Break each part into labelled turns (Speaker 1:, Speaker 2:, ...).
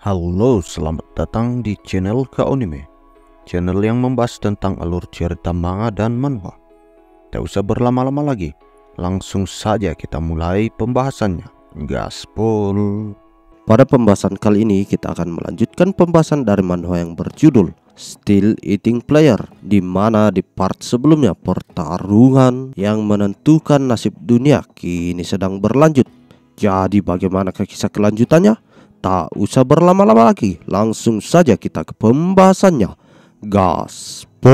Speaker 1: Halo, selamat datang di channel Kaonime, channel yang membahas tentang alur cerita manga dan manhwa. Tak usah berlama-lama lagi, langsung saja kita mulai pembahasannya. Gaspol.
Speaker 2: Pada pembahasan kali ini kita akan melanjutkan pembahasan dari manhwa yang berjudul Still Eating Player, di mana di part sebelumnya pertarungan yang menentukan nasib dunia kini sedang berlanjut. Jadi bagaimana kisah kelanjutannya? Tak usah berlama-lama lagi, langsung saja kita ke pembahasannya. Gaspol.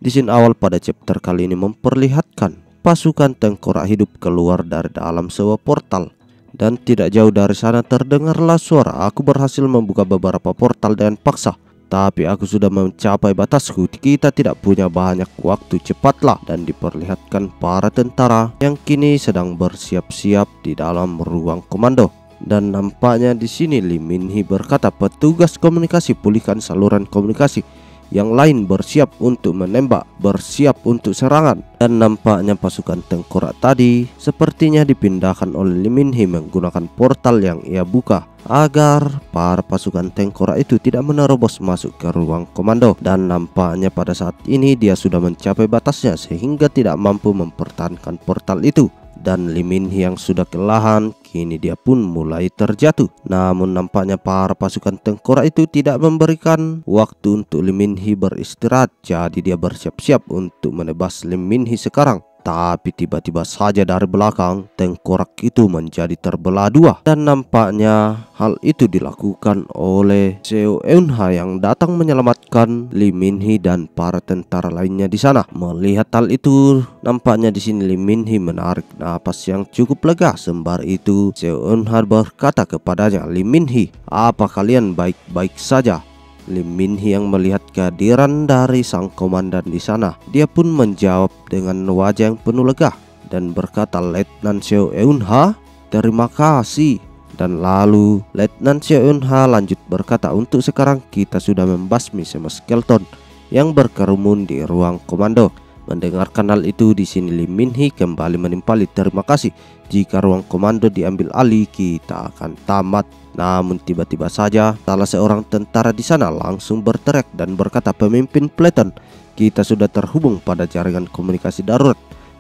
Speaker 2: Di scene awal pada chapter kali ini memperlihatkan pasukan tengkorak hidup keluar dari dalam sebuah portal. Dan tidak jauh dari sana terdengarlah suara, "Aku berhasil membuka beberapa portal dengan paksa, tapi aku sudah mencapai batasku. Kita tidak punya banyak waktu, cepatlah." Dan diperlihatkan para tentara yang kini sedang bersiap-siap di dalam ruang komando. Dan nampaknya di sini Lee Min-hee berkata, "Petugas komunikasi, pulihkan saluran komunikasi. Yang lain bersiap untuk menembak, bersiap untuk serangan." Dan nampaknya pasukan tengkorak tadi sepertinya dipindahkan oleh Lee Min-hee menggunakan portal yang ia buka agar para pasukan tengkorak itu tidak menerobos masuk ke ruang komando. Dan nampaknya pada saat ini dia sudah mencapai batasnya sehingga tidak mampu mempertahankan portal itu. Dan Lee Min-hee yang sudah kelelahan, kini dia pun mulai terjatuh. Namun nampaknya para pasukan tengkorak itu tidak memberikan waktu untuk Lee Min-hee beristirahat. Jadi dia bersiap-siap untuk menebas Lee Min-hee sekarang. Tapi tiba-tiba saja dari belakang tengkorak itu menjadi terbelah dua. Dan nampaknya hal itu dilakukan oleh Seo Eun-ha yang datang menyelamatkan Lee Min-hee dan para tentara lainnya di sana. Melihat hal itu, nampaknya di sini Lee Min-hee menarik napas yang cukup lega. Sembari itu Seo Eun-ha berkata kepadanya, "Lee Min-hee, apa kalian baik-baik saja?" Lee Min-hee yang melihat kehadiran dari sang komandan di sana, dia pun menjawab dengan wajah yang penuh lega dan berkata, "Letnan Seo Eun-ha, terima kasih." Dan lalu Letnan Seo Eun-ha lanjut berkata, "Untuk sekarang kita sudah membasmi semua skeleton yang berkerumun di ruang komando." Mendengarkan hal itu, di sini Lee Min-hee kembali menimpali, "Terima kasih. Jika ruang komando diambil alih, kita akan tamat." Namun tiba-tiba saja salah seorang tentara di sana langsung berteriak dan berkata, "Pemimpin Pleton, kita sudah terhubung pada jaringan komunikasi darurat.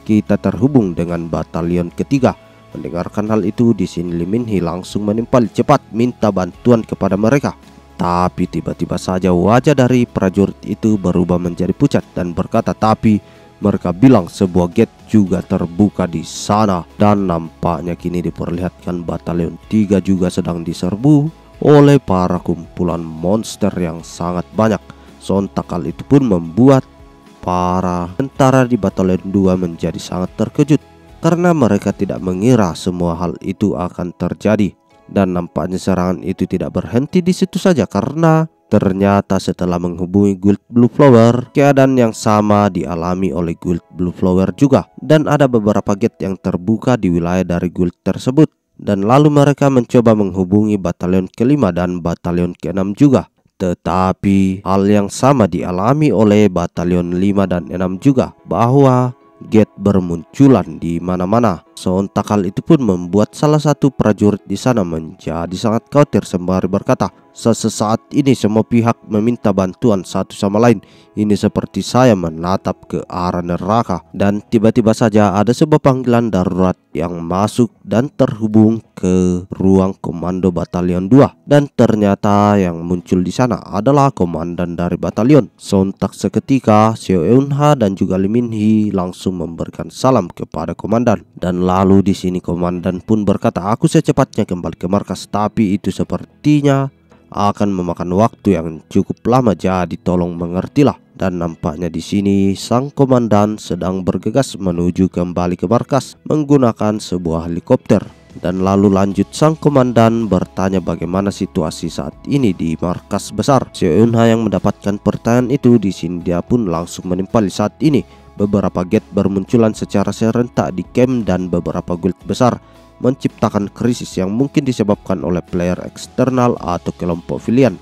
Speaker 2: Kita terhubung dengan batalion ketiga." Mendengarkan hal itu, di sini Lee Min-hee langsung menimpali, "Cepat minta bantuan kepada mereka." Tapi tiba-tiba saja wajah dari prajurit itu berubah menjadi pucat dan berkata, "Tapi mereka bilang sebuah gate juga terbuka di sana." Dan nampaknya kini diperlihatkan batalion 3 juga sedang diserbu oleh para kumpulan monster yang sangat banyak. Sontak hal itu pun membuat para tentara di batalion 2 menjadi sangat terkejut karena mereka tidak mengira semua hal itu akan terjadi. Dan nampaknya serangan itu tidak berhenti di situ saja, karena ternyata setelah menghubungi Guild Blue Flower, keadaan yang sama dialami oleh Guild Blue Flower juga. Dan ada beberapa gate yang terbuka di wilayah dari guild tersebut. Dan lalu mereka mencoba menghubungi batalion kelima dan batalion keenam juga. Tetapi hal yang sama dialami oleh batalion 5 dan 6 juga, bahwa gate bermunculan di mana-mana. Sontak hal itu pun membuat salah satu prajurit di sana menjadi sangat khawatir sembari berkata, "Sesaat ini semua pihak meminta bantuan satu sama lain. Ini seperti saya menatap ke arah neraka." Dan tiba-tiba saja ada sebuah panggilan darurat yang masuk dan terhubung ke ruang komando batalion 2. Dan ternyata yang muncul di sana adalah komandan dari batalion. Sontak seketika Seo Eun-ha dan juga Lee Min-hee langsung memberikan salam kepada komandan. Dan lalu di sini komandan pun berkata, "Aku secepatnya kembali ke markas, tapi itu sepertinya akan memakan waktu yang cukup lama, jadi tolong mengertilah." Dan nampaknya di sini sang komandan sedang bergegas menuju kembali ke markas menggunakan sebuah helikopter. Dan lalu lanjut sang komandan bertanya bagaimana situasi saat ini di markas besar. Seo Eun-ha yang mendapatkan pertanyaan itu, di sini dia pun langsung menimpali. Saat ini beberapa gate bermunculan secara serentak di camp dan beberapa guild besar menciptakan krisis yang mungkin disebabkan oleh player eksternal atau kelompok pilihan.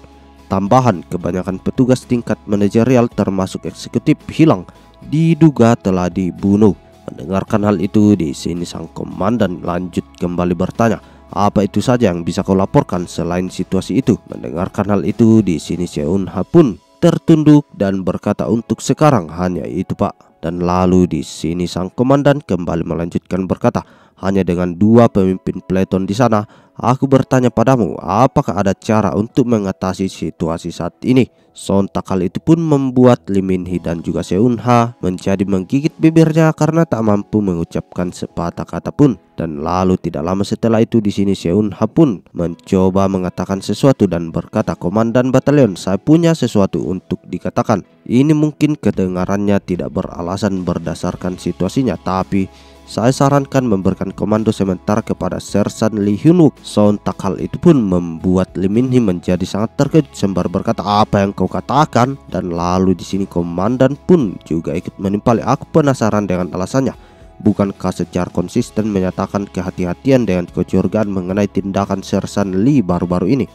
Speaker 2: Tambahan, kebanyakan petugas tingkat manajerial termasuk eksekutif hilang, diduga telah dibunuh. Mendengarkan hal itu, di sini sang komandan lanjut kembali bertanya, Apa itu saja yang bisa kau laporkan selain situasi itu? Mendengarkan hal itu, di sini Seunha pun tertunduk dan berkata, untuk sekarang hanya itu Pak. Dan lalu di sini sang komandan kembali melanjutkan berkata, hanya dengan 2 pemimpin peleton di sana, aku bertanya padamu, apakah ada cara untuk mengatasi situasi saat ini? Sontak hal itu pun membuat Lee Min-hee dan juga Seunha menjadi menggigit bibirnya karena tak mampu mengucapkan sepatah kata pun. Dan lalu tidak lama setelah itu, di sini Seunha pun mencoba mengatakan sesuatu dan berkata, komandan batalion, saya punya sesuatu untuk dikatakan. Ini mungkin kedengarannya tidak beralasan berdasarkan situasinya, tapi saya sarankan memberikan komando sementara kepada Sersan Lee Hyun-wook. Sontak hal itu pun membuat Lee Min-hee menjadi sangat terkejut sembari berkata, apa yang kau katakan? Dan lalu di sini komandan pun juga ikut menimpali. Aku penasaran dengan alasannya. Bukankah secara konsisten menyatakan kehati-hatian dengan kecurigaan mengenai tindakan Sersan Lee baru-baru ini?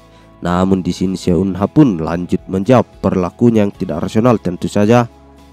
Speaker 2: Namun di sini Seunha pun lanjut menjawab, perilakunya yang tidak rasional tentu saja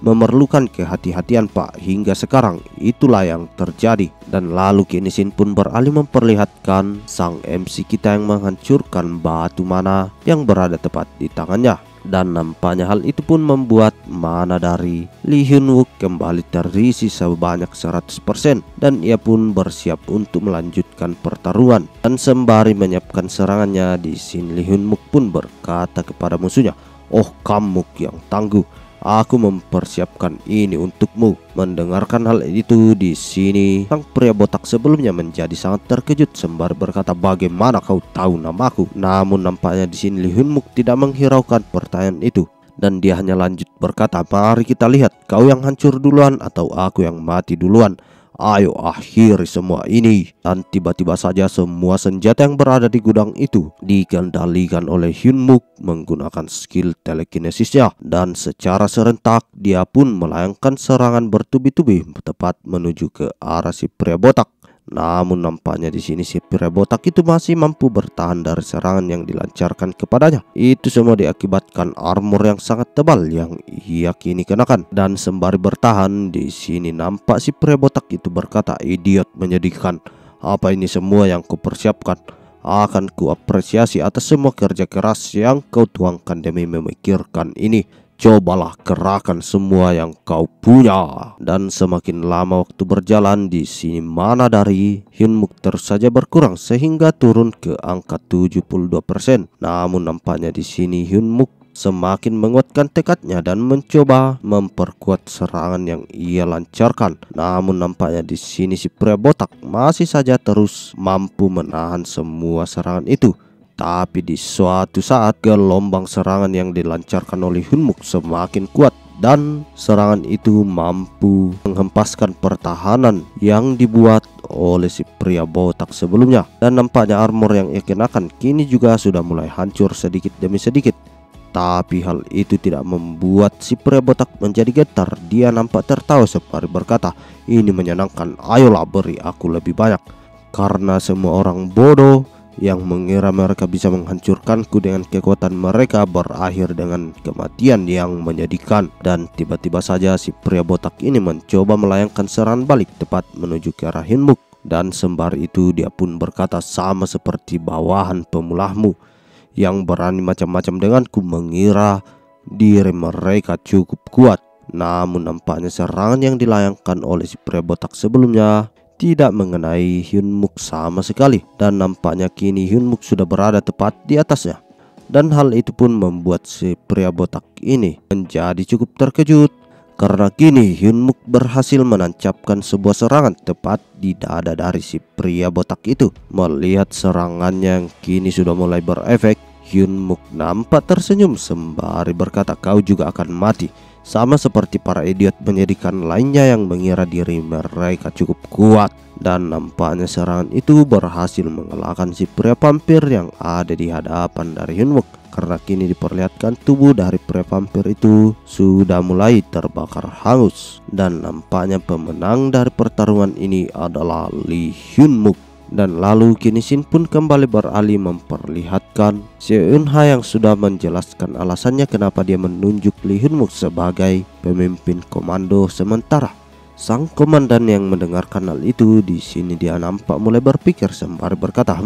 Speaker 2: memerlukan kehati-hatian Pak. Hingga sekarang itulah yang terjadi. Dan lalu kini Shin pun beralih memperlihatkan sang MC kita yang menghancurkan batu mana yang berada tepat di tangannya. Dan nampaknya hal itu pun membuat mana dari Lee Hyun-wook kembali terisi sebanyak 100%. Dan ia pun bersiap untuk melanjutkan pertarungan. Dan sembari menyiapkan serangannya, di sini Lee Hyun-wook pun berkata kepada musuhnya, oh kamu yang tangguh, aku mempersiapkan ini untukmu. Mendengarkan hal itu, di sini sang pria botak sebelumnya menjadi sangat terkejut sembari berkata, bagaimana kau tahu namaku? Namun nampaknya di sini Lee Hyun-wook tidak menghiraukan pertanyaan itu, dan dia hanya lanjut berkata, mari kita lihat, kau yang hancur duluan atau aku yang mati duluan? Ayo akhiri semua ini. Dan tiba-tiba saja semua senjata yang berada di gudang itu dikendalikan oleh Hyun-wook menggunakan skill telekinesisnya. Dan secara serentak dia pun melayangkan serangan bertubi-tubi tepat menuju ke arah si pria botak. Namun nampaknya di sini si pria botak itu masih mampu bertahan dari serangan yang dilancarkan kepadanya. Itu semua diakibatkan armor yang sangat tebal yang ia kini kenakan. Dan sembari bertahan, di sini nampak si pria botak itu berkata, idiot menyedihkan. Apa ini semua yang kupersiapkan? Akan kuapresiasi atas semua kerja keras yang kau tuangkan demi memikirkan ini. Cobalah kerahkan semua yang kau punya. Dan semakin lama waktu berjalan, di sini mana dari Hyun-wook terus saja berkurang sehingga turun ke angka 72%. Namun nampaknya di sini Hyun-wook semakin menguatkan tekadnya dan mencoba memperkuat serangan yang ia lancarkan. Namun nampaknya di sini si pria botak masih saja terus mampu menahan semua serangan itu. Tapi di suatu saat gelombang serangan yang dilancarkan oleh Hyun-wook semakin kuat dan serangan itu mampu menghempaskan pertahanan yang dibuat oleh si pria botak sebelumnya. Dan nampaknya armor yang ia kenakan kini juga sudah mulai hancur sedikit demi sedikit. Tapi hal itu tidak membuat si pria botak menjadi getar. Dia nampak tertawa sembari berkata, ini menyenangkan, ayolah beri aku lebih banyak. Karena semua orang bodoh yang mengira mereka bisa menghancurkanku dengan kekuatan mereka berakhir dengan kematian yang menyedihkan. Dan tiba-tiba saja si pria botak ini mencoba melayangkan serangan balik tepat menuju ke arah Hyun-wook. Dan sembari itu dia pun berkata, sama seperti bawahan pemulahmu yang berani macam-macam denganku mengira diri mereka cukup kuat. Namun nampaknya serangan yang dilayangkan oleh si pria botak sebelumnya tidak mengenai Hyun-wook sama sekali. Dan nampaknya kini Hyun-wook sudah berada tepat di atasnya. Dan hal itu pun membuat si pria botak ini menjadi cukup terkejut, karena kini Hyun-wook berhasil menancapkan sebuah serangan tepat di dada dari si pria botak itu. Melihat serangannya yang kini sudah mulai berefek, Hyun-wook nampak tersenyum sembari berkata, kau juga akan mati, sama seperti para idiot menyedihkan lainnya yang mengira diri mereka cukup kuat. Dan nampaknya serangan itu berhasil mengalahkan si pria vampir yang ada di hadapan dari Hyun-wook. Karena kini diperlihatkan tubuh dari pria vampir itu sudah mulai terbakar hangus. Dan nampaknya pemenang dari pertarungan ini adalah Lee Hyun-wook. Dan lalu kini Shin pun kembali beralih memperlihatkan Seunha yang sudah menjelaskan alasannya kenapa dia menunjuk Lee Hyun-wook sebagai pemimpin komando sementara. Sang komandan yang mendengarkan hal itu, di sini dia nampak mulai berpikir sembari berkata,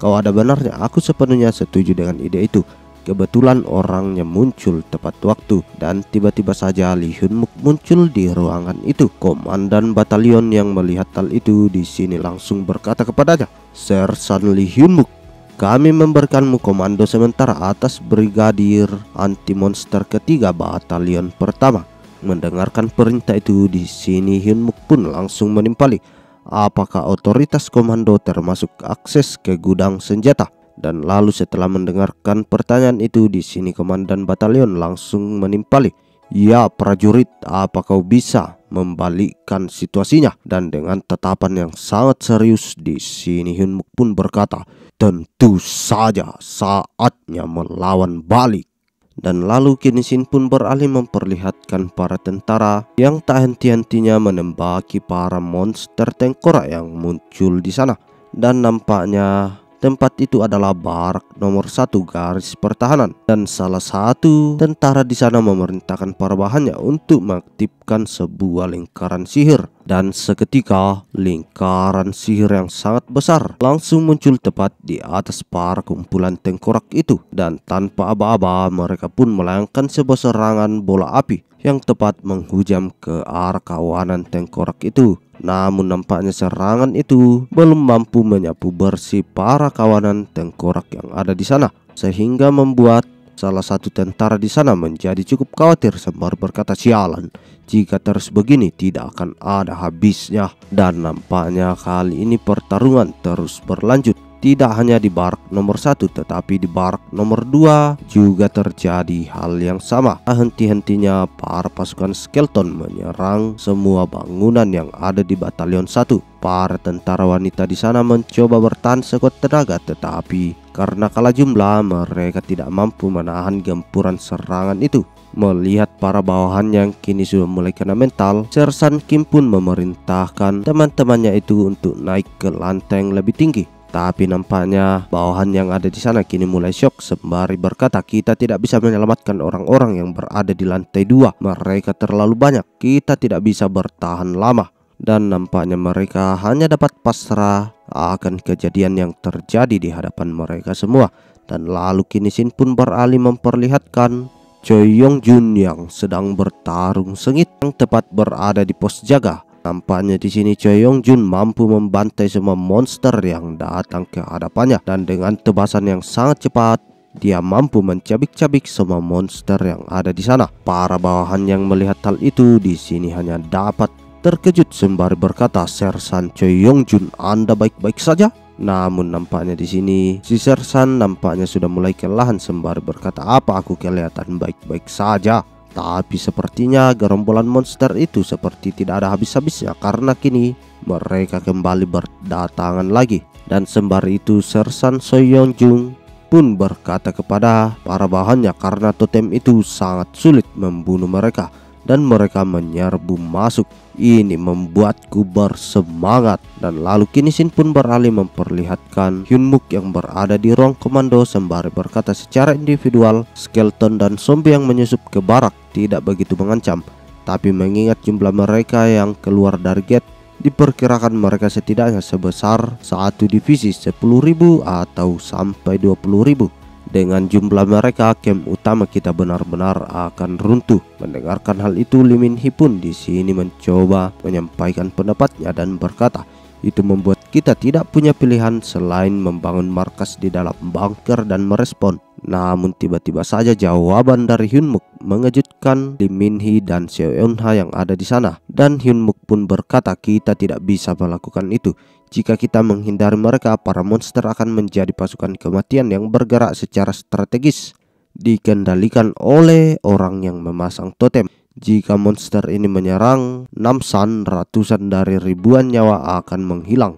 Speaker 2: kau ada benarnya, aku sepenuhnya setuju dengan ide itu. Kebetulan orangnya muncul tepat waktu dan tiba-tiba saja Lee Hyun Muk muncul di ruangan itu. Komandan batalion yang melihat hal itu di sini langsung berkata kepadanya, "Sersan Lee Hyun Muk, kami memberikanmu komando sementara atas Brigadir Anti Monster ketiga Batalion pertama." Mendengarkan perintah itu di sini Hyun Muk pun langsung menimpali, apakah otoritas komando termasuk akses ke gudang senjata? Dan lalu setelah mendengarkan pertanyaan itu di sini komandan batalion langsung menimpali, "Ya prajurit, apa kau bisa membalikkan situasinya?" Dan dengan tatapan yang sangat serius di sini Hyun Muk pun berkata, "Tentu saja saatnya melawan balik." Dan lalu kini Shin pun beralih memperlihatkan para tentara yang tak henti-hentinya menembaki para monster tengkorak yang muncul di sana. Dan nampaknya tempat itu adalah barak nomor 1 garis pertahanan, dan salah satu tentara di sana memerintahkan para bawahannya untuk mengaktifkan sebuah lingkaran sihir. Dan seketika lingkaran sihir yang sangat besar langsung muncul tepat di atas para kumpulan tengkorak itu, dan tanpa aba-aba mereka pun melayangkan sebuah serangan bola api yang tepat menghujam ke arah kawanan tengkorak itu. Namun nampaknya serangan itu belum mampu menyapu bersih para kawanan tengkorak yang ada di sana, sehingga membuat salah satu tentara di sana menjadi cukup khawatir sembari berkata, "Sialan, jika terus begini tidak akan ada habisnya." Dan nampaknya kali ini pertarungan terus berlanjut. Tidak hanya di barak nomor 1 tetapi di barak nomor 2 juga terjadi hal yang sama. Henti-hentinya para pasukan skeleton menyerang semua bangunan yang ada di batalion 1. Para tentara wanita di sana mencoba bertahan sekuat tenaga, tetapi karena kalah jumlah mereka tidak mampu menahan gempuran serangan itu. Melihat para bawahan yang kini sudah mulai kena mental, Sersan Kim pun memerintahkan teman-temannya itu untuk naik ke lantai yang lebih tinggi. Tapi nampaknya bawahan yang ada di sana kini mulai syok sembari berkata, "Kita tidak bisa menyelamatkan orang-orang yang berada di lantai 2. Mereka terlalu banyak. Kita tidak bisa bertahan lama." Dan nampaknya mereka hanya dapat pasrah akan kejadian yang terjadi di hadapan mereka semua. Dan lalu kini Shin pun beralih memperlihatkan Choi Yong Jun yang sedang bertarung sengit yang tepat berada di pos jaga. Nampaknya di sini Choi Yong Jun mampu membantai semua monster yang datang ke hadapannya, dan dengan tebasan yang sangat cepat dia mampu mencabik-cabik semua monster yang ada di sana. Para bawahan yang melihat hal itu di sini hanya dapat terkejut sembari berkata, "Sersan Choi Yong Jun, Anda baik-baik saja?" Namun nampaknya di sini si Sersan nampaknya sudah mulai kelelahan sembari berkata, "Apa aku kelihatan baik-baik saja?" Tapi sepertinya gerombolan monster itu seperti tidak ada habis-habisnya, karena kini mereka kembali berdatangan lagi. Dan sembari itu Sersan Choi Yong Jun pun berkata kepada para bawahannya karena totem itu sangat sulit membunuh mereka dan mereka menyerbu masuk. Ini membuatku bersemangat. Dan lalu kini Shin pun beralih memperlihatkan Hyun Muk yang berada di ruang komando sembari berkata, "Secara individual, skeleton dan zombie yang menyusup ke barak tidak begitu mengancam, tapi mengingat jumlah mereka yang keluar dari gate, diperkirakan mereka setidaknya sebesar satu divisi 10.000 atau sampai 20.000. Dengan jumlah mereka, camp utama kita benar-benar akan runtuh." Mendengarkan hal itu, Lee Min Hee pun di sini mencoba menyampaikan pendapatnya dan berkata, "Itu membuat kita tidak punya pilihan selain membangun markas di dalam bunker dan merespon." Namun tiba-tiba saja jawaban dari Hyun Muk mengejutkan Lee Min Hee dan Seo Eun Ha yang ada di sana. Dan Hyun Muk pun berkata, "Kita tidak bisa melakukan itu. Jika kita menghindari mereka, para monster akan menjadi pasukan kematian yang bergerak secara strategis, dikendalikan oleh orang yang memasang totem. Jika monster ini menyerang Namsan, ratusan dari ribuan nyawa akan menghilang."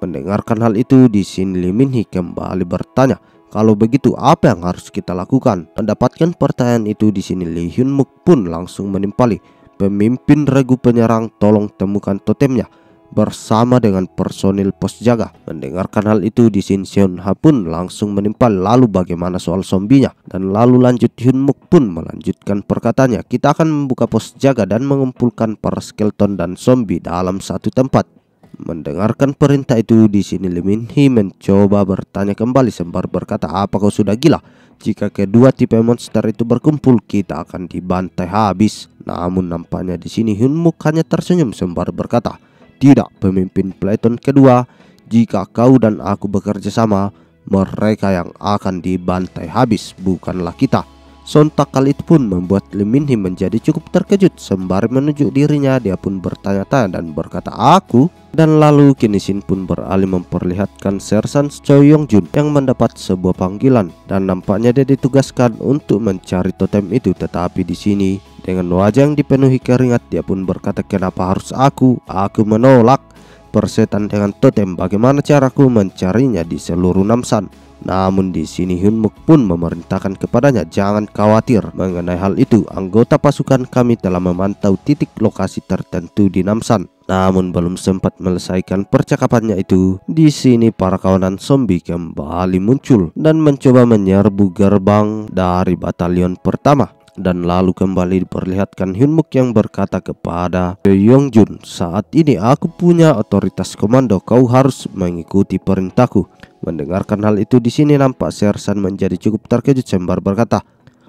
Speaker 2: Mendengarkan hal itu, di sini Lee Min Hee kembali bertanya, "Kalau begitu apa yang harus kita lakukan?" Mendapatkan pertanyaan itu, di sini Lee Hyun Muk pun langsung menimpali, "Pemimpin regu penyerang, tolong temukan totemnya." bersama dengan personil pos jaga. Mendengarkan hal itu, di sini Seon-ha pun langsung menimpal lalu bagaimana soal zombinya. Dan lalu lanjut Hyun-muk pun melanjutkan perkataannya, kita akan membuka pos jaga dan mengumpulkan para skeleton dan zombie dalam satu tempat. Mendengarkan perintah itu, di sini Lee Min-hee mencoba bertanya kembali sembari berkata, apa kau sudah gila? Jika kedua tipe monster itu berkumpul, kita akan dibantai habis. Namun nampaknya di sini Hyun-muk hanya tersenyum sembari berkata, tidak pemimpin Platon kedua, jika kau dan aku bekerja sama, mereka yang akan dibantai habis, bukanlah kita. Sontak kali itu pun membuat Lee Min-hee menjadi cukup terkejut. Sembari menunjuk dirinya, dia pun bertanya-tanya dan berkata, aku? Dan lalu kini Shin pun beralih memperlihatkan Sersan Choi Yong-jun yang mendapat sebuah panggilan. Dan nampaknya dia ditugaskan untuk mencari totem itu. Tetapi di sini dengan wajah yang dipenuhi keringat, dia pun berkata, kenapa harus aku? Aku menolak. Persetan dengan totem, bagaimana caraku mencarinya di seluruh Namsan? Namun di sini Hyun-muk pun memerintahkan kepadanya, jangan khawatir mengenai hal itu. Anggota pasukan kami telah memantau titik lokasi tertentu di Namsan. Namun belum sempat menyelesaikan percakapannya itu, di sini para kawanan zombie kembali muncul dan mencoba menyerbu gerbang dari batalion pertama. Dan lalu kembali diperlihatkan Hyun-muk yang berkata kepada Choi Yong-jun, saat ini aku punya otoritas komando, kau harus mengikuti perintahku. Mendengarkan hal itu, di sini nampak Sersan menjadi cukup terkejut sembari berkata,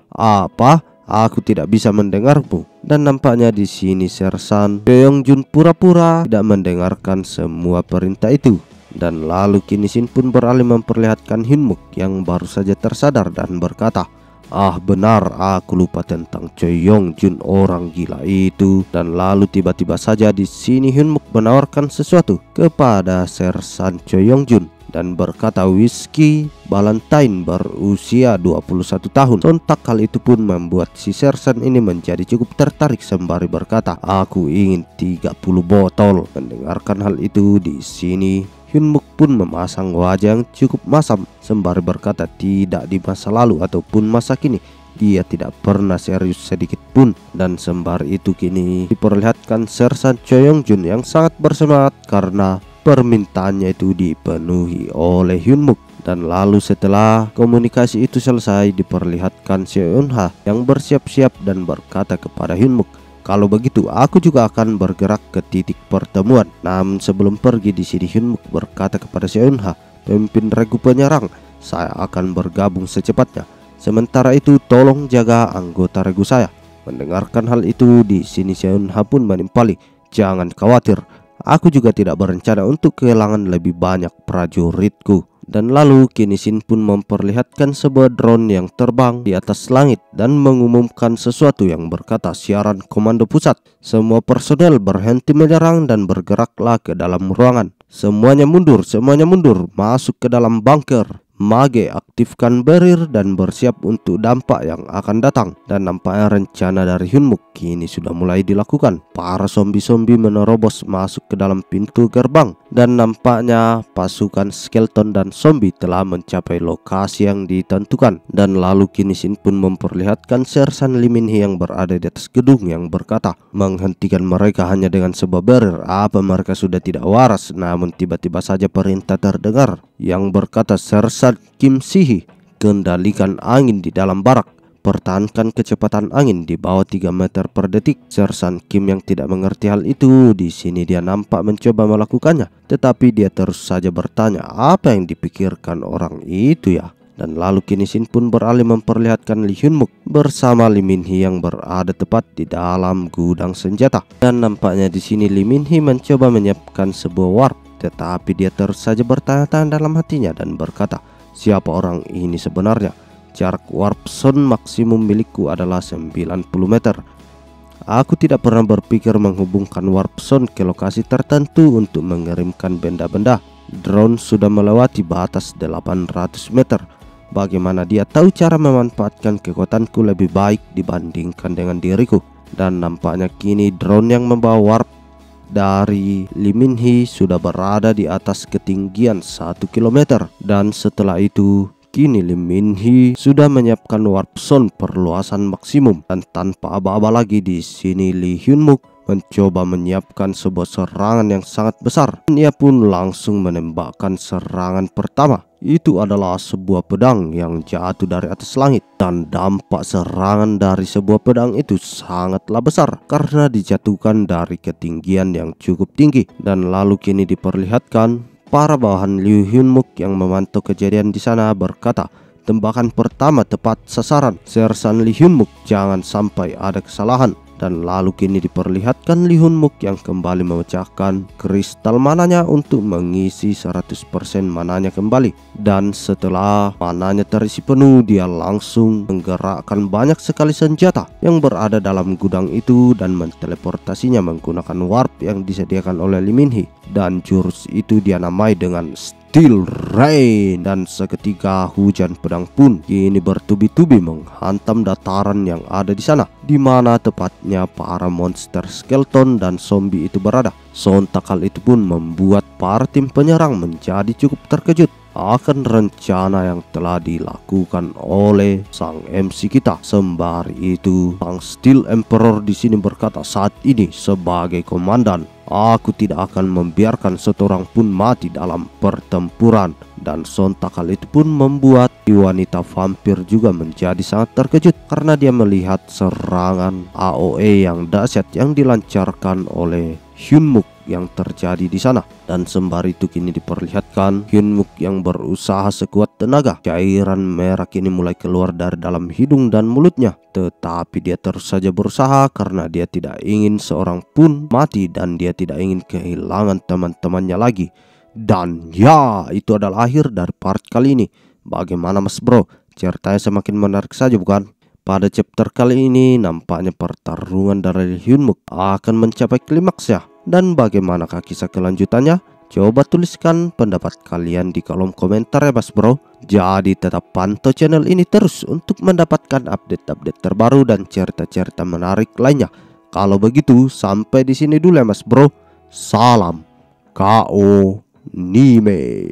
Speaker 2: apa? Aku tidak bisa mendengarmu. Dan nampaknya di sini Sersan Choi Yong-jun pura-pura tidak mendengarkan semua perintah itu. Dan lalu kini Shin pun beralih memperlihatkan Hyun-muk yang baru saja tersadar dan berkata, ah benar, aku lupa tentang Choi Yong-jun orang gila itu. Dan lalu tiba-tiba saja di sini Hyun-muk menawarkan sesuatu kepada Sersan Choi Yong-jun dan berkata, whisky Valentine berusia 21 tahun. Sontak hal itu pun membuat si Sersan ini menjadi cukup tertarik sembari berkata, aku ingin 30 botol. Mendengarkan hal itu, di sini Hyun-muk pun memasang wajah yang cukup masam sembari berkata, tidak di masa lalu ataupun masa kini dia tidak pernah serius sedikit pun. Dan sembari itu kini diperlihatkan Sersan Choi Yong-jun yang sangat bersemangat karena permintaannya itu dipenuhi oleh Hyun-muk. Dan lalu setelah komunikasi itu selesai, diperlihatkan Seon-ha yang bersiap-siap dan berkata kepada Hyun-muk, kalau begitu aku juga akan bergerak ke titik pertemuan. Namun sebelum pergi, di sini Hyun-muk berkata kepada Seon-ha, pemimpin regu penyerang, saya akan bergabung secepatnya. Sementara itu tolong jaga anggota regu saya. Mendengarkan hal itu, di sini Seon-ha pun menimpali, jangan khawatir, aku juga tidak berencana untuk kehilangan lebih banyak prajuritku. Dan lalu kini Shin pun memperlihatkan sebuah drone yang terbang di atas langit dan mengumumkan sesuatu yang berkata, siaran komando pusat, semua personel berhenti menyerang dan bergeraklah ke dalam ruangan. Semuanya mundur, masuk ke dalam bunker. Mage, aktifkan barrier dan bersiap untuk dampak yang akan datang. Dan nampaknya rencana dari Hyun-muk kini sudah mulai dilakukan. Para zombie-zombie menerobos masuk ke dalam pintu gerbang. Dan nampaknya pasukan skeleton dan zombie telah mencapai lokasi yang ditentukan. Dan lalu kini Shin pun memperlihatkan Sersan Lee Min-hee yang berada di atas gedung yang berkata, menghentikan mereka hanya dengan sebuah barrier. Apa mereka sudah tidak waras? Namun tiba-tiba saja perintah terdengar yang berkata, Sersan Kim Si-hee, kendalikan angin di dalam barak, pertahankan kecepatan angin di bawah 3 meter per detik. Sersan Kim yang tidak mengerti hal itu, di sini dia nampak mencoba melakukannya, tetapi dia terus saja bertanya, apa yang dipikirkan orang itu ya? Dan lalu kini Shin pun beralih memperlihatkan Lee Hyun-muk bersama Lee Min-hee yang berada tepat di dalam gudang senjata. Dan nampaknya di sini Lee Min-hee mencoba menyiapkan sebuah warp, tetapi dia terus saja bertanya-tanya dalam hatinya dan berkata, siapa orang ini sebenarnya? Jarak warp zone maksimum milikku adalah 90 meter. Aku tidak pernah berpikir menghubungkan warp zone ke lokasi tertentu untuk mengirimkan benda-benda. Drone sudah melewati batas 800 meter. Bagaimana dia tahu cara memanfaatkan kekuatanku lebih baik dibandingkan dengan diriku? Dan nampaknya kini drone yang membawa warp dari Lee Min-hee sudah berada di atas ketinggian 1 km. Dan setelah itu kini Lee Min-hee sudah menyiapkan warp zone perluasan maksimum. Dan tanpa aba-aba lagi, di sini Lee Hyun-muk mencoba menyiapkan sebuah serangan yang sangat besar. Dan ia pun langsung menembakkan serangan pertama. Itu adalah sebuah pedang yang jatuh dari atas langit, dan dampak serangan dari sebuah pedang itu sangatlah besar karena dijatuhkan dari ketinggian yang cukup tinggi. Dan lalu kini diperlihatkan para bawahan Liu Hyunmook yang memantau kejadian di sana berkata, tembakan pertama tepat sasaran, Sersan Liu Hyunmook, jangan sampai ada kesalahan. Dan lalu kini diperlihatkan Liu Hyunmook yang kembali memecahkan kristal mananya untuk mengisi 100% mananya kembali. Dan setelah mananya terisi penuh, dia langsung menggerakkan banyak sekali senjata yang berada dalam gudang itu dan menteleportasinya menggunakan warp yang disediakan oleh Lee Min-hee. Dan jurus itu dia namai dengan Steel Rain, dan seketika hujan pedang pun kini bertubi-tubi menghantam dataran yang ada di sana, di mana tepatnya para monster skeleton dan zombie itu berada. Sontak hal itu pun membuat para tim penyerang menjadi cukup terkejut akan rencana yang telah dilakukan oleh sang MC kita. Sembari itu, sang Steel Emperor di sini berkata, saat ini sebagai komandan, aku tidak akan membiarkan seorang pun mati dalam pertempuran. Dan sontak hal itu pun membuat wanita vampir juga menjadi sangat terkejut karena dia melihat serangan AOE yang dahsyat yang dilancarkan oleh Hyunmook yang terjadi di sana. Dan sembari itu kini diperlihatkan Hyunmook yang berusaha sekuat tenaga. Cairan merah kini mulai keluar dari dalam hidung dan mulutnya, tetapi dia terus saja berusaha karena dia tidak ingin seorang pun mati dan dia tidak ingin kehilangan teman-temannya lagi. Dan ya, itu adalah akhir dari part kali ini. Bagaimana mas bro? Ceritanya semakin menarik saja bukan? Pada chapter kali ini nampaknya pertarungan dari Hyunmook akan mencapai klimaks ya. Dan bagaimanakah kisah kelanjutannya? Coba tuliskan pendapat kalian di kolom komentar ya mas bro. Jadi tetap pantau channel ini terus untuk mendapatkan update-update terbaru dan cerita-cerita menarik lainnya. Kalau begitu sampai di sini dulu ya mas bro. Salam KO Nime.